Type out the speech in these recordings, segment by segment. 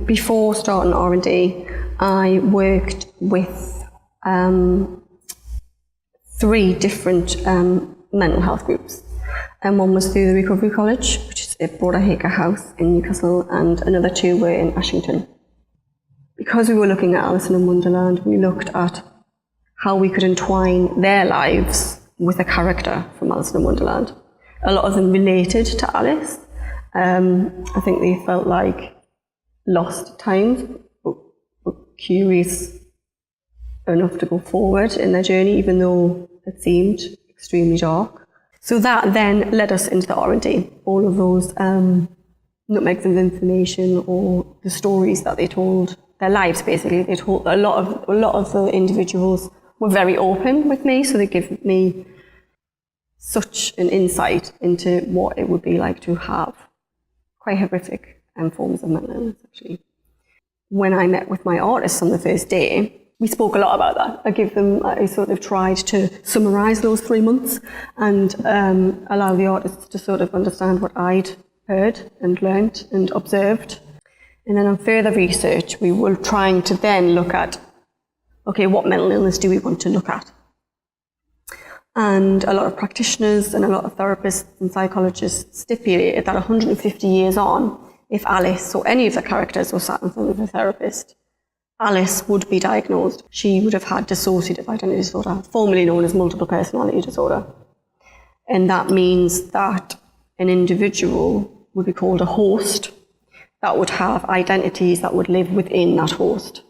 Before starting R&D, I worked with 3 different mental health groups. And one was through the Recovery College, which is at Broader House in Newcastle, and another 2 were in Ashington. Because we were looking at Alice in Wonderland, we looked at how we could entwine their lives with a character from Alice in Wonderland. A lot of them related to Alice. I think they felt like lost at times, but curious enough to go forward in their journey, even though it seemed extremely dark. So that then led us into the R&D. All of those nutmegs of information, or the stories that they told, their lives basically. They told a lot of the individuals were very open with me, so they give me such an insight into what it would be like to have quite horrific forms of mental illness, actually. When I met with my artists on the first day, we spoke a lot about that. I sort of tried to summarise those 3 months and allow the artists to sort of understand what I'd heard and learnt and observed. And then on further research, we were trying to then look at, okay, what mental illness do we want to look at? And a lot of practitioners and a lot of therapists and psychologists stipulated that 150 years on, if Alice or any of the characters were sat in front of a therapist, Alice would be diagnosed. She would have had dissociative identity disorder, formerly known as multiple personality disorder. And that means that an individual would be called a host that would have identities that would live within that host,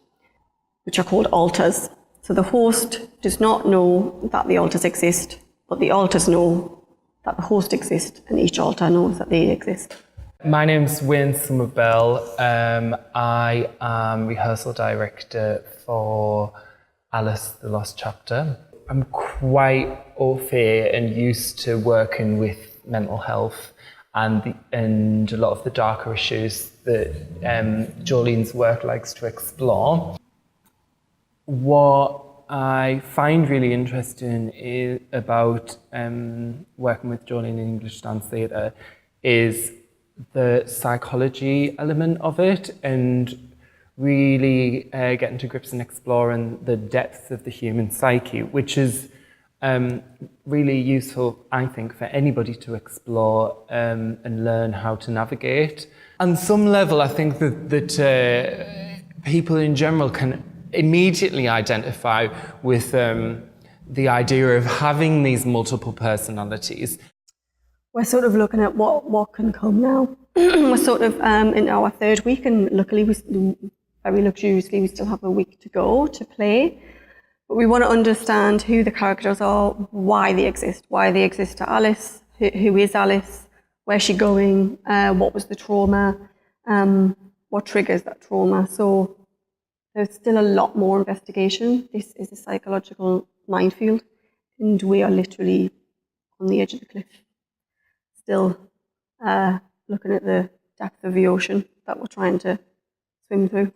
which are called alters. So the host does not know that the alters exist, but the alters know that the host exists, and each alter knows that they exist. My name's Wayne Somerville. I am rehearsal director for Alice the Lost Chapter. I'm quite au fait and used to working with mental health and a lot of the darker issues that Jolene's work likes to explore. What I find really interesting about working with Jolene in English Dance Theatre is the psychology element of it, and really getting to grips and exploring the depths of the human psyche, which is really useful, I think, for anybody to explore and learn how to navigate. On some level, I think that people in general can immediately identify with the idea of having these multiple personalities. We're sort of looking at what can come now. We're sort of in our 3rd week, and luckily, very luxuriously, we still have a week to go to play. But we want to understand who the characters are, why they exist to Alice, who is Alice, where's she going, what was the trauma, what triggers that trauma. So there's still a lot more investigation. This is a psychological minefield, and we are literally on the edge of the cliff, still looking at the depth of the ocean that we're trying to swim through.